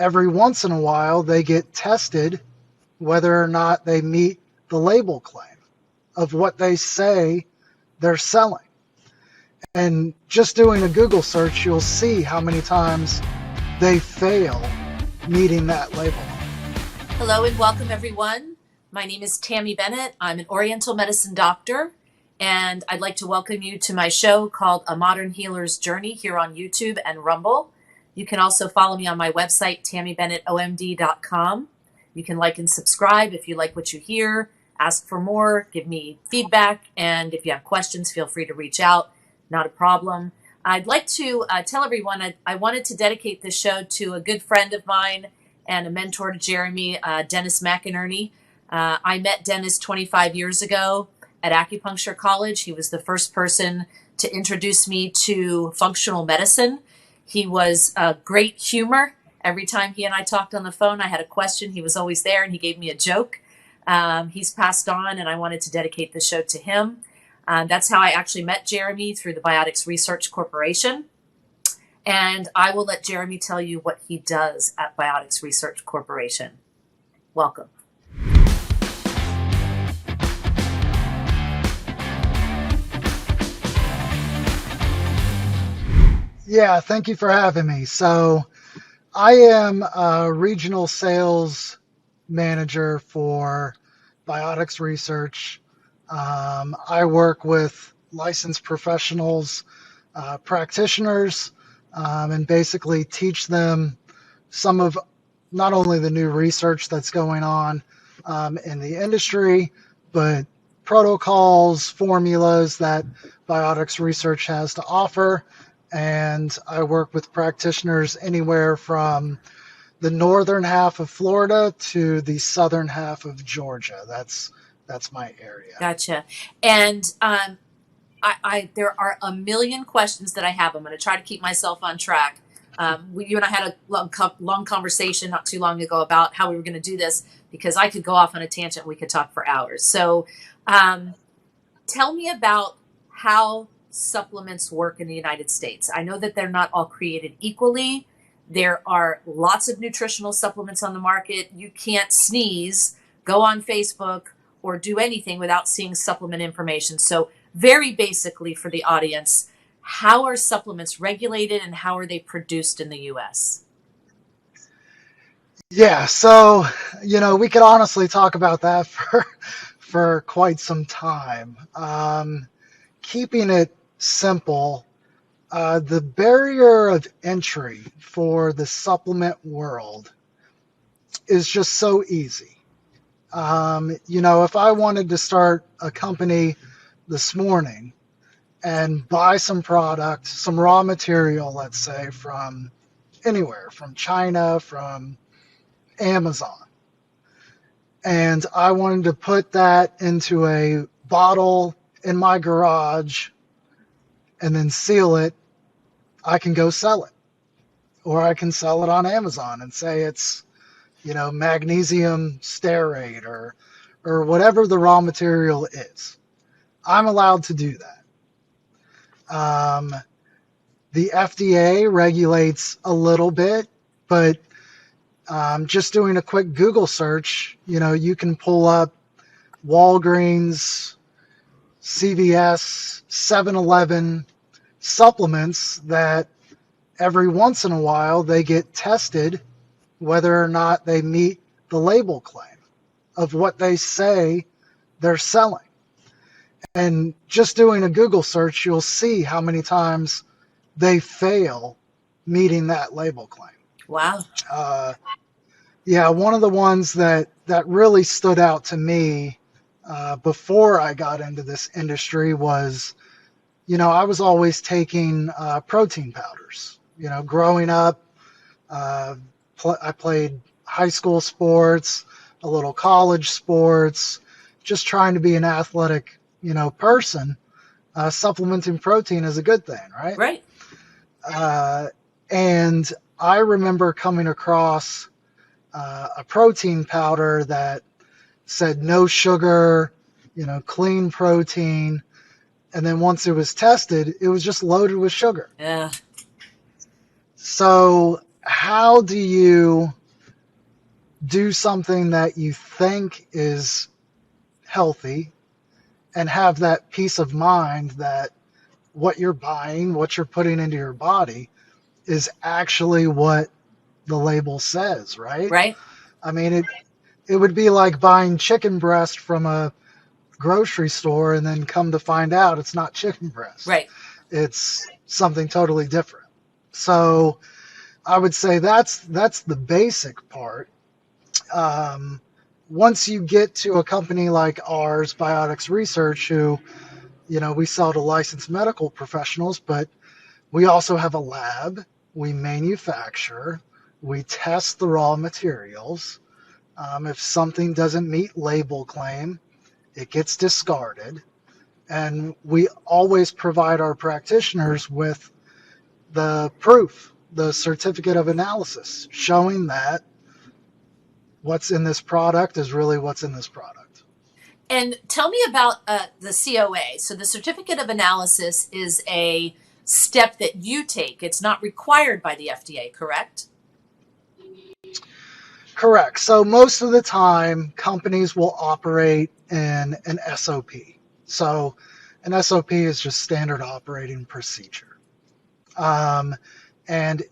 every once in a while they get tested whether or not they meet the label claim of what they say they're selling. And just doing a Google search, you'll see how many times they fail meeting that label. Hello and welcome everyone. My name is Tammy Bennett. I'm an Oriental medicine doctor, and I'd like to welcome you to my show called A Modern Healer's Journey here on YouTube and Rumble. You can also follow me on my website, tammybennettomd.com. You can like and subscribe if you like what you hear, ask for more, give me feedback, and if you have questions, feel free to reach out. Not a problem. I'd like to tell everyone I wanted to dedicate this show to a good friend of mine and a mentor to Jeremy, Dennis McInerney. I met Dennis 25 years ago at Acupuncture College. He was the first person to introduce me to functional medicine. He was a great humor. Every time he and I talked on the phone, I had a question. He was always there and he gave me a joke. He's passed on, and I wanted to dedicate the show to him. That's how I actually met Jeremy, through the Biotics Research Corporation. And I will let Jeremy tell you what he does at Biotics Research Corporation. Welcome. Yeah, thank you for having me. So I am a regional sales manager for Biotics Research. I work with licensed professionals, practitioners, and basically teach them some of not only the new research that's going on in the industry, but protocols, formulas that Biotics Research has to offer. And I work with practitioners anywhere from the northern half of Florida to the southern half of Georgia. That's my area. Gotcha. And there are a million questions that I have. I'm going to try to keep myself on track. You and I had a long conversation not too long ago about how we were going to do this, because I could go off on a tangent. We could talk for hours. So tell me about how supplements work in the United States. I know that they're not all created equally. There are lots of nutritional supplements on the market. You can't sneeze, go on Facebook, or do anything without seeing supplement information. So very basically for the audience, how are supplements regulated and how are they produced in the US? Yeah, so, we could honestly talk about that for quite some time. Keeping it simple, the barrier of entry for the supplement world is just so easy. If I wanted to start a company this morning and buy some product, some raw material, let's say, from anywhere, from China, from Amazon, and I wanted to put that into a bottle in my garage and then seal it, I can go sell it. Or I can sell it on Amazon and say it's, magnesium stearate or whatever the raw material is. I'm allowed to do that. The FDA regulates a little bit, but just doing a quick Google search, you can pull up Walgreens, CVS, 7-Eleven supplements that every once in a while they get tested whether or not they meet the label claim of what they say they're selling. And just doing a Google search, you'll see how many times they fail meeting that label claim. Wow. Yeah, one of the ones that really stood out to me before I got into this industry was, I was always taking protein powders. Growing up, I played high school sports, a little college sports, just trying to be an athletic, person. Supplementing protein is a good thing, right? Right. And I remember coming across a protein powder that said no sugar, clean protein. And then once it was tested, it was just loaded with sugar. Yeah. So how do you do something that you think is healthy and have that peace of mind that what you're buying, what you're putting into your body is actually what the label says, right? Right? I mean, it would be like buying chicken breast from a grocery store and then come to find out it's not chicken breast. Right. It's something totally different. So I would say that's the basic part. Um, Once you get to a company like ours, Biotics Research, who, we sell to licensed medical professionals, but we also have a lab. We manufacture. We test the raw materials. If something doesn't meet label claim, it gets discarded. And we always provide our practitioners with the proof, the certificate of analysis, showing that what's in this product is really what's in this product. And tell me about the COA. So the certificate of analysis is a step that you take. It's not required by the FDA, correct? Correct. So most of the time, companies will operate in an SOP. So an SOP is just standard operating procedure. And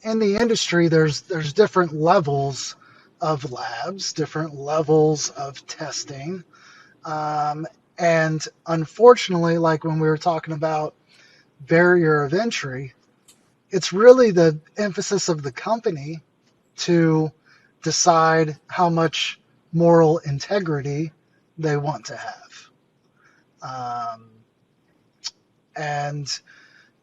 in the industry, there's different levels of labs, different levels of testing. And unfortunately, like when we were talking about barrier of entry, it's really the emphasis of the company to decide how much moral integrity they want to have. And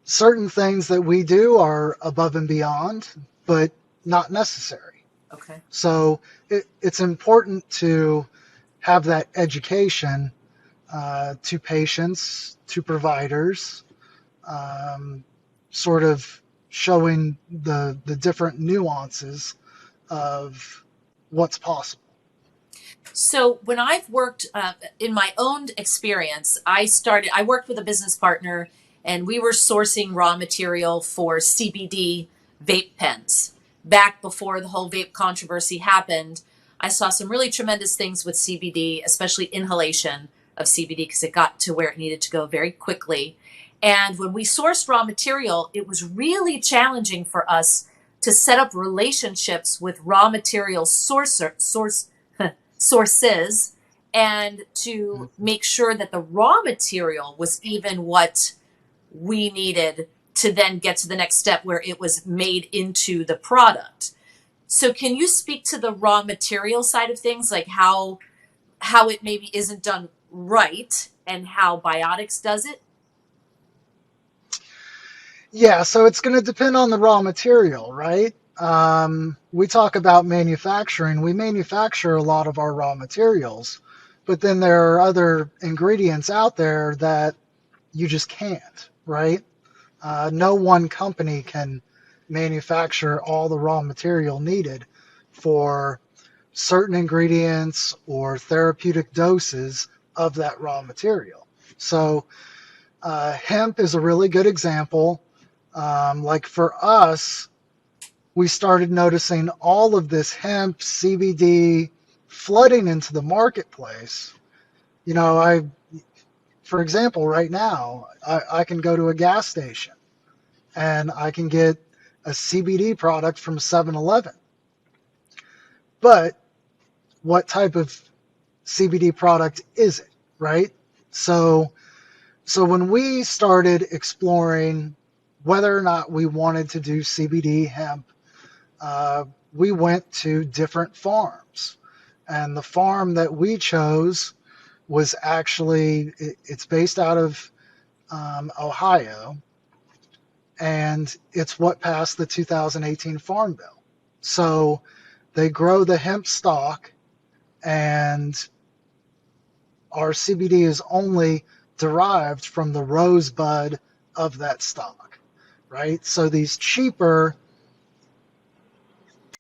certain things that we do are above and beyond, but not necessary. Okay. So it's important to have that education to patients, to providers, sort of showing the different nuances of what's possible. So when I've worked in my own experience, I worked with a business partner and we were sourcing raw material for CBD vape pens. Back before the whole vape controversy happened, I saw some really tremendous things with CBD, especially inhalation of CBD, because it got to where it needed to go very quickly. And when we sourced raw material, it was really challenging for us to set up relationships with raw material sources and to make sure that the raw material was even what we needed to then get to the next step where it was made into the product. So can you speak to the raw material side of things, like how it maybe isn't done right and how Biotics does it? Yeah, so it's going to depend on the raw material, right? We talk about manufacturing. We manufacture a lot of our raw materials, but then there are other ingredients out there that you just can't, right? No one company can manufacture all the raw material needed for certain ingredients or therapeutic doses of that raw material. So hemp is a really good example. Like for us, we started noticing all of this hemp CBD flooding into the marketplace. For example, right now, I can go to a gas station and I can get a CBD product from 7-Eleven. But what type of CBD product is it, right? So when we started exploring whether or not we wanted to do CBD hemp, we went to different farms. And the farm that we chose was actually, it's based out of Ohio, and it's what passed the 2018 Farm Bill. So they grow the hemp stalk, and our CBD is only derived from the rosebud of that stalk, right? So these cheaper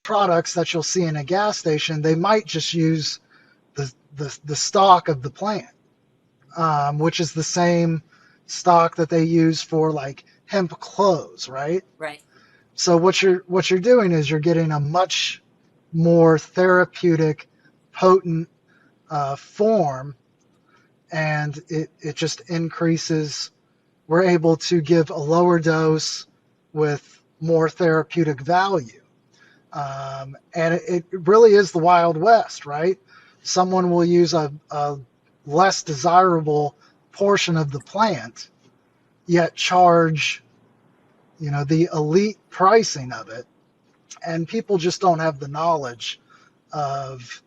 products that you'll see in a gas station, they might just use the stalk of the plant, which is the same stock that they use for like hemp clothes, right? Right. So what you're doing is you're getting a much more therapeutic, potent form, and it just increases. We're able to give a lower dose with more therapeutic value. And it really is the Wild West, right? Someone will use a less desirable portion of the plant, yet charge, the elite pricing of it. And people just don't have the knowledge of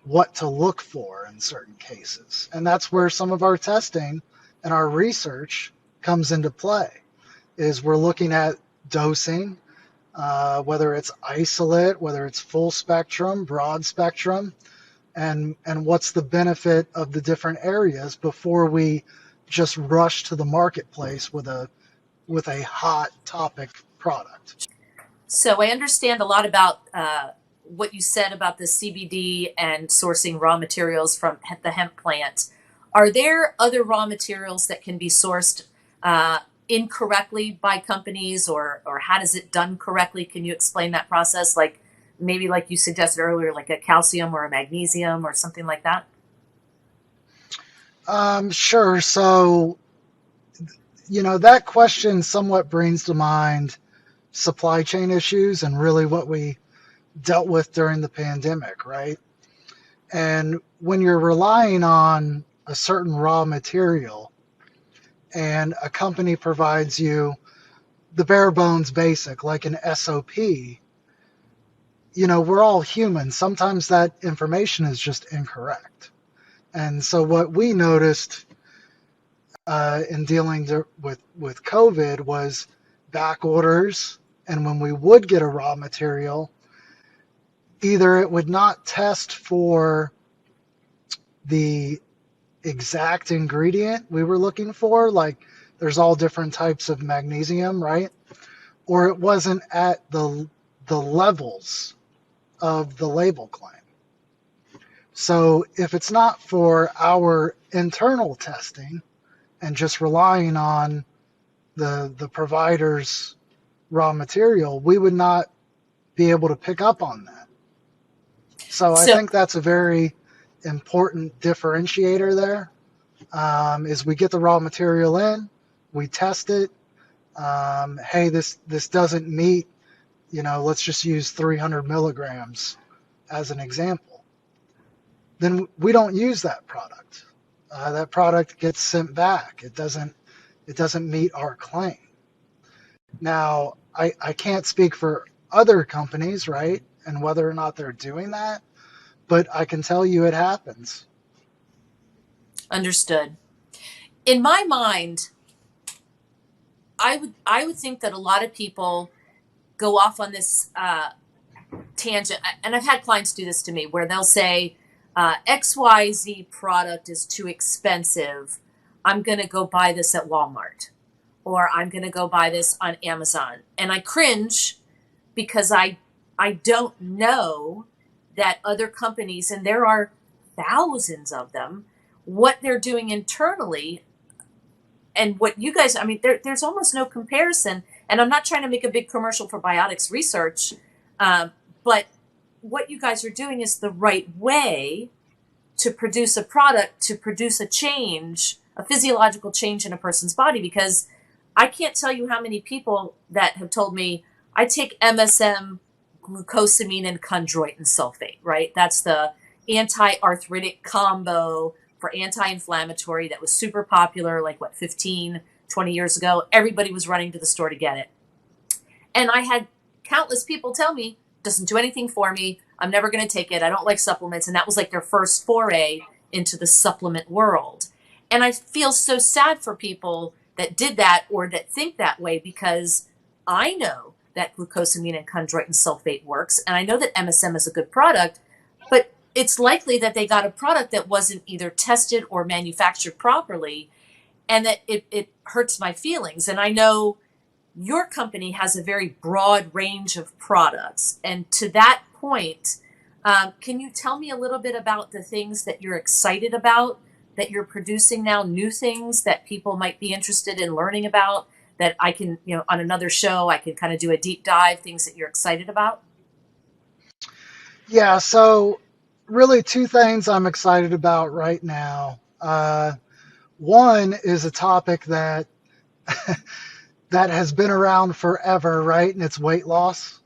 what to look for in certain cases. And that's where some of our testing and our research comes into play, is we're looking at dosing, whether it's isolate, whether it's full spectrum, broad spectrum, and what's the benefit of the different areas before we just rush to the marketplace with a hot topic product. So I understand a lot about what you said about the CBD and sourcing raw materials from the hemp plant. Are there other raw materials that can be sourced incorrectly by companies, or how does it done correctly? Can you explain that process? Like maybe like you suggested earlier, like a calcium or a magnesium or something like that? Sure. So, that question somewhat brings to mind supply chain issues and really what we dealt with during the pandemic, right? And when you're relying on a certain raw material and a company provides you the bare bones basic, like an SOP, we're all human. Sometimes that information is just incorrect. And so what we noticed in dealing with COVID was back orders. And when we would get a raw material, either it would not test for the exact ingredient we were looking for, like there's all different types of magnesium, right? Or it wasn't at the levels of the label claim. So if it's not for our internal testing and just relying on the provider's raw material, we would not be able to pick up on that. So I So think that's a very important differentiator there. Is we get the raw material in, we test it. Hey, this doesn't meet, let's just use 300 milligrams as an example. Then we don't use that product. That product gets sent back. It doesn't meet our claim. Now, I can't speak for other companies, right? And whether or not they're doing that, but I can tell you it happens. understood. In my mind, I would think that a lot of people go off on this tangent, and I've had clients do this to me, where they'll say XYZ product is too expensive. I'm going to go buy this at Walmart, or I'm going to go buy this on Amazon, and I cringe because I don't know that other companies, and there are thousands of them, what they're doing internally and what you guys, I mean, there's almost no comparison. And I'm not trying to make a big commercial for Biotics Research, but what you guys are doing is the right way to produce a product, to produce a change, a physiological change in a person's body. Because I can't tell you how many people that have told me, I take MSM, glucosamine, and chondroitin sulfate, right? That's the anti-arthritic combo for anti-inflammatory that was super popular, like what, 15, 20 years ago. Everybody was running to the store to get it. And I had countless people tell me, doesn't do anything for me. I'm never going to take it. I don't like supplements. And that was like their first foray into the supplement world. And I feel so sad for people that did that or that think that way, because I know that glucosamine and chondroitin sulfate works. And I know that MSM is a good product, but it's likely that they got a product that wasn't either tested or manufactured properly, and that it hurts my feelings. And I know your company has a very broad range of products. And to that point, can you tell me a little bit about the things that you're excited about, that you're producing now, new things that people might be interested in learning about, that I can, on another show, I can kind of do a deep dive, things that you're excited about? Yeah, so really two things I'm excited about right now. One is a topic that that has been around forever, right? And it's weight loss.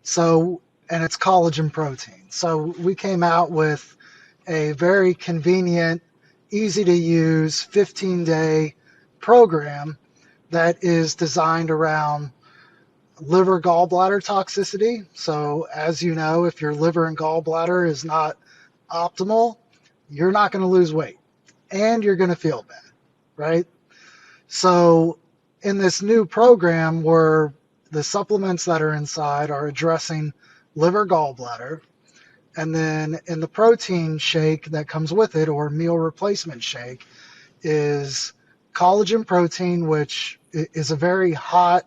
So, and it's collagen protein. So we came out with a very convenient, easy to use 15-day program that is designed around liver gallbladder toxicity. So, as you know, if your liver and gallbladder is not optimal, you're not going to lose weight and you're going to feel bad, right? So, in this new program where the supplements that are inside are addressing liver gallbladder, and then in the protein shake that comes with it, or meal replacement shake, is collagen protein, which is a very hot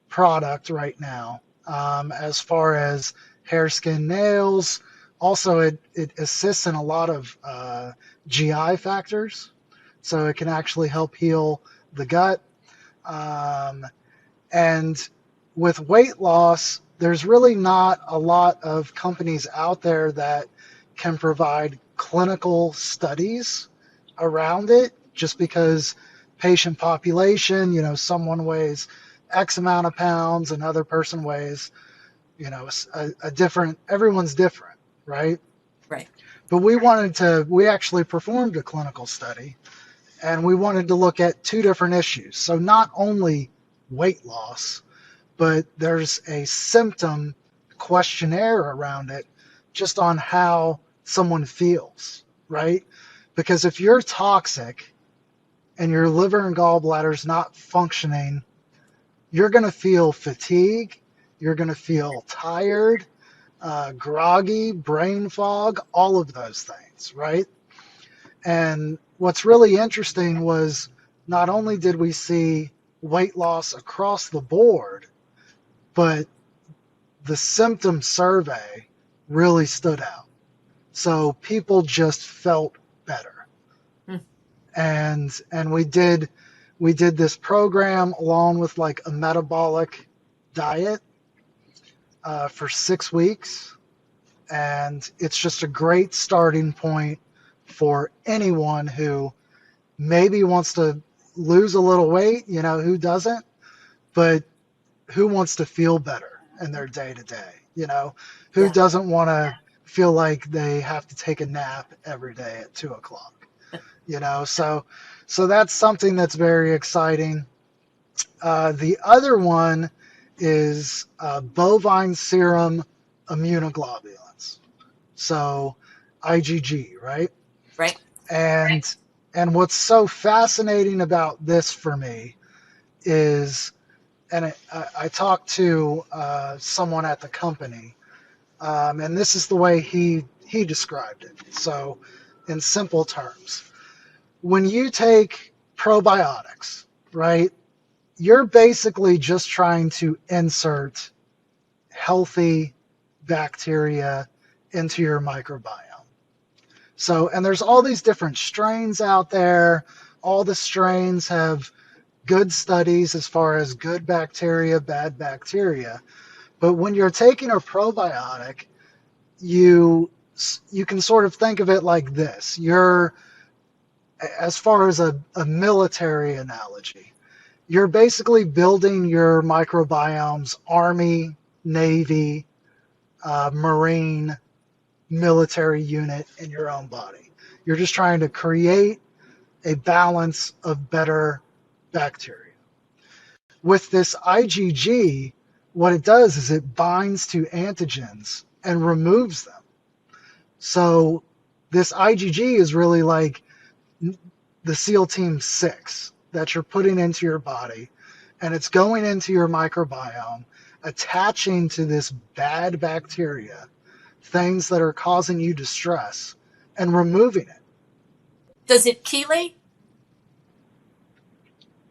product right now, as far as hair, skin, nails. Also, it assists in a lot of GI factors, so it can actually help heal the gut. Um, and with weight loss, there's really not a lot of companies out there that can provide clinical studies around it, just because patient population, someone weighs X amount of pounds, another person weighs, a different, everyone's different, right? Right. But we actually performed a clinical study, and we wanted to look at two different issues. So not only weight loss, but there's a symptom questionnaire around it, just on how someone feels, right? Because if you're toxic and your liver and gallbladder is not functioning, you're going to feel fatigue, you're going to feel tired, groggy, brain fog, all of those things, right? And what's really interesting was not only did we see weight loss across the board, but the symptom survey really stood out. So people just felt better. Hmm. And we did this program along with like a metabolic diet for 6 weeks, and it's just a great starting point for anyone who maybe wants to lose a little weight, who doesn't, but who wants to feel better in their day to day, who Yeah. doesn't want to feel like they have to take a nap every day at 2 o'clock, so that's something that's very exciting. The other one is bovine serum immunoglobulins. So IgG, right? Right. And what's so fascinating about this for me is, and I talked to someone at the company, and this is the way he described it. So, in simple terms, when you take probiotics, right, you're basically just trying to insert healthy bacteria into your microbiome. So, and there's all these different strains out there. All the strains have good studies as far as good bacteria, bad bacteria. But when you're taking a probiotic, you can sort of think of it like this. You're, as far as a military analogy, you're basically building your microbiome's Army, Navy, Marine, military unit in your own body. You're just trying to create a balance of better bacteria. With this IgG, what it does is it binds to antigens and removes them. So this IgG is really like the SEAL Team 6 that you're putting into your body, and it's going into your microbiome, attaching to this bad bacteria, things that are causing you distress, and removing it. Does it chelate?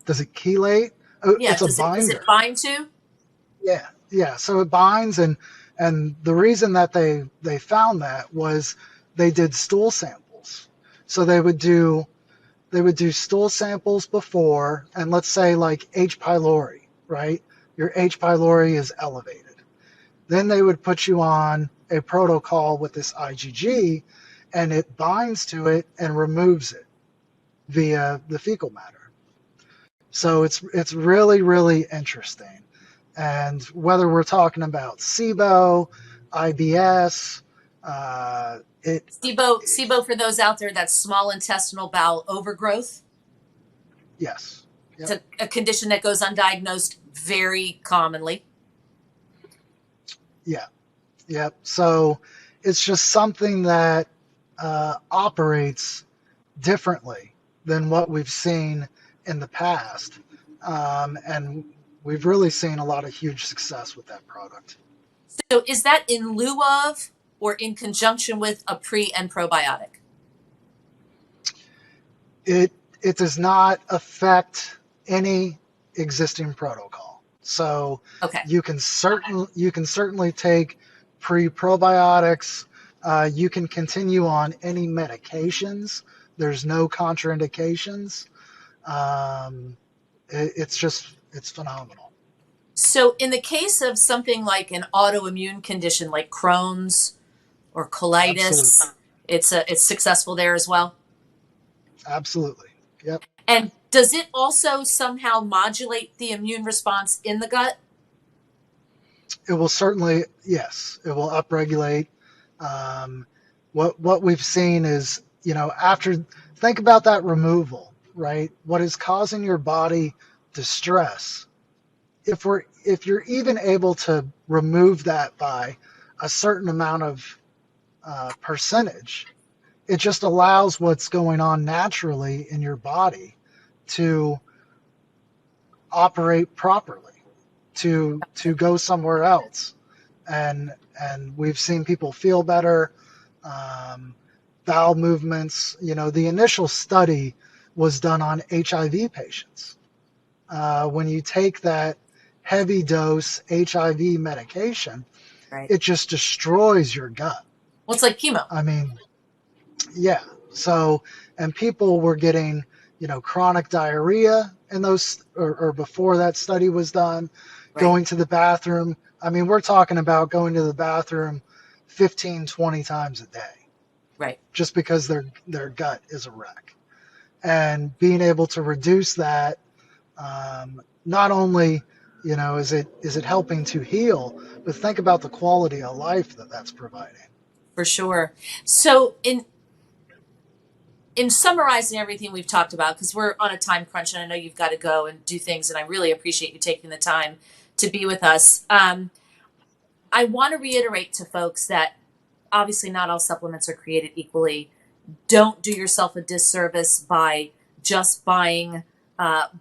Does it chelate? Oh, Yeah. it's a Does it binder. bind to? Yeah. So it binds, and the reason that they found that was they did stool samples. So they would do they would do stool samples before, and let's say like H. pylori, right? Your H. pylori is elevated. Then they would put you on a protocol with this IgG, and it binds to it and removes it via the fecal matter. So it's really, really interesting. And whether we're talking about SIBO, IBS, SIBO, for those out there, that's small intestinal bowel overgrowth. yes. Yep. It's a condition that goes undiagnosed very commonly. Yeah. Yep. So it's just something that operates differently than what we've seen in the past. And we've really seen a lot of huge success with that product. So is that in lieu of or in conjunction with a pre and probiotic? It does not affect any existing protocol. So Okay. you can certainly take pre-probiotics. You can continue on any medications. There's no contraindications. It's phenomenal. So in the case of something like an autoimmune condition like Crohn's or colitis, Absolutely. it's successful there as well. Absolutely. Yep. And does it also somehow modulate the immune response in the gut? It will certainly, yes, it will upregulate. What we've seen is, think about that removal, right? What is causing your body distress? If you're even able to remove that by a certain amount of percentage, it just allows what's going on naturally in your body to operate properly, to go somewhere else. And we've seen people feel better, bowel movements. The initial study was done on HIV patients. When you take that heavy dose HIV medication, Right. it just destroys your gut. Well, it's like chemo. I mean, yeah. So, and people were getting, chronic diarrhea in those, or before that study was done, Right. going to the bathroom. I mean, we're talking about going to the bathroom 15, 20 times a day. Right. Just because their gut is a wreck. And being able to reduce that, not only, is it helping to heal, but think about the quality of life that's providing. For sure. So in summarizing everything we've talked about, because we're on a time crunch and I know you've got to go and do things, and I really appreciate you taking the time to be with us. I want to reiterate to folks that obviously not all supplements are created equally. Don't do yourself a disservice by just buying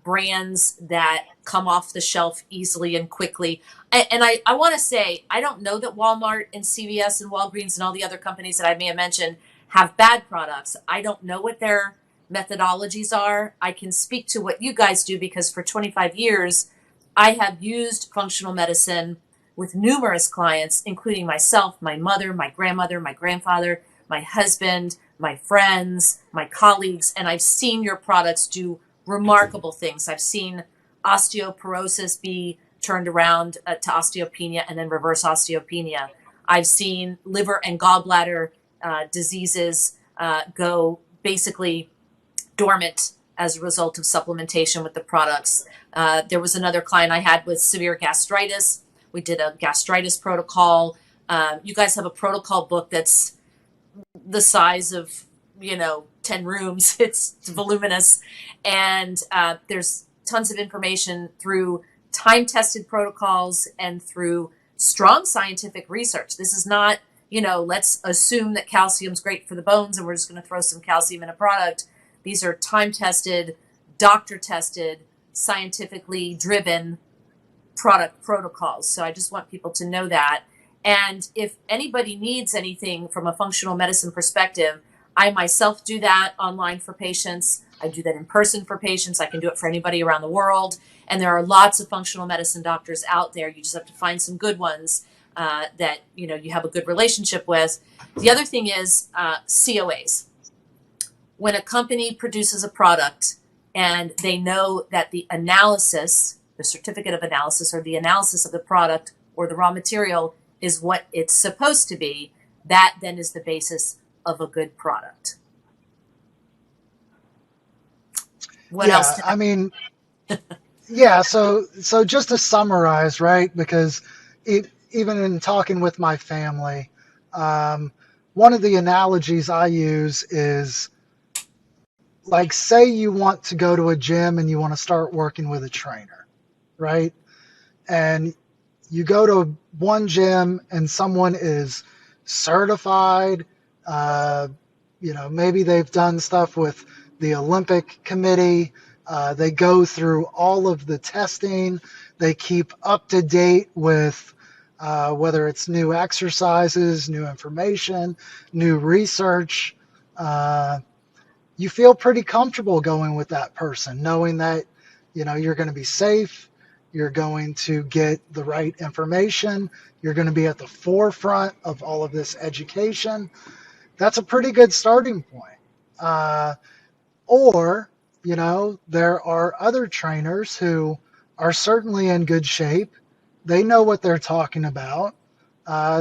brands that come off the shelf easily and quickly. And I want to say, I don't know that Walmart and CVS and Walgreens and all the other companies that I may have mentioned have bad products. I don't know what their methodologies are. I can speak to what you guys do because for 25 years, I have used functional medicine with numerous clients, including myself, my mother, my grandmother, my grandfather, my husband, my friends, my colleagues, and I've seen your products do remarkable things. I've seen osteoporosis be turned around to osteopenia and then reverse osteopenia. I've seen liver and gallbladder diseases go basically dormant as a result of supplementation with the products. There was another client I had with severe gastritis. We did a gastritis protocol. You guys have a protocol book that's the size of, 10 rooms. It's voluminous. And there's tons of information through time-tested protocols and through strong scientific research. This is not, let's assume that calcium's great for the bones and we're just going to throw some calcium in a product. These are time-tested, doctor-tested, scientifically driven product protocols. So I just want people to know that. And if anybody needs anything from a functional medicine perspective, I myself do that online for patients. I do that in person for patients. I can do it for anybody around the world. And there are lots of functional medicine doctors out there. You just have to find some good ones that you have a good relationship with. The other thing is COAs. when a company produces a product and they know that the analysis, the certificate of analysis or the analysis of the product or the raw material is what it's supposed to be, that then is the basis of a good product. What else? Yeah, I mean, yeah. So just to summarize, right? Because even in talking with my family, one of the analogies I use is like, say you want to go to a gym and you want to start working with a trainer, right? And you go to one gym and someone is certified. Uh, maybe they've done stuff with the Olympic Committee. They go through all of the testing. They keep up to date with whether it's new exercises, new information, new research. You feel pretty comfortable going with that person, knowing that you're going to be safe, you're going to get the right information, you're going to be at the forefront of all of this education. That's a pretty good starting point. Or there are other trainers who are certainly in good shape. They know what they're talking about.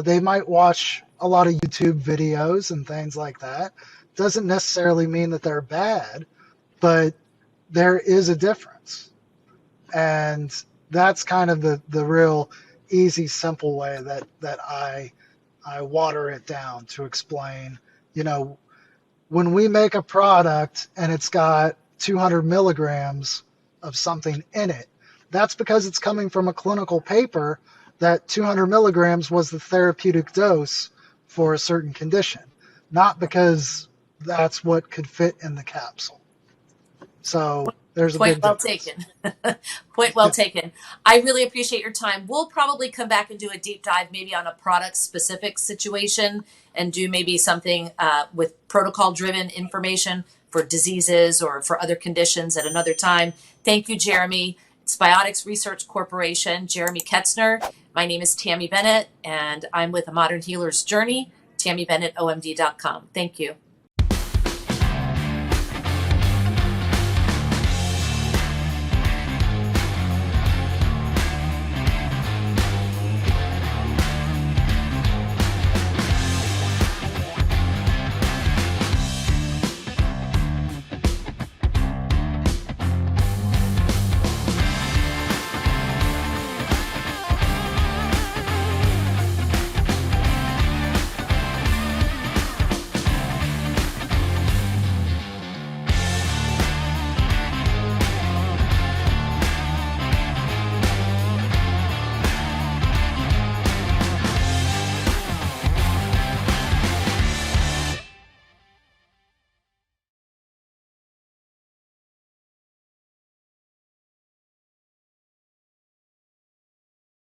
They might watch a lot of YouTube videos and things like that. Doesn't necessarily mean that they're bad, but there is a difference. And that's kind of the real easy, simple way that I water it down to explain, when we make a product and it's got 200 milligrams of something in it, that's because it's coming from a clinical paper that 200 milligrams was the therapeutic dose for a certain condition, not because that's what could fit in the capsule. So there's a Point big well difference. taken. Point well taken. I really appreciate your time. We'll probably come back and do a deep dive maybe on a product specific situation and do maybe something with protocol driven information for diseases or for other conditions at another time. Thank you, Jeremy. It's Biotics Research Corporation, Jeremy Ketzner. My name is Tammy Bennett, and I'm with A Modern Healer's Journey, TammyBennettOMD.com. Thank you.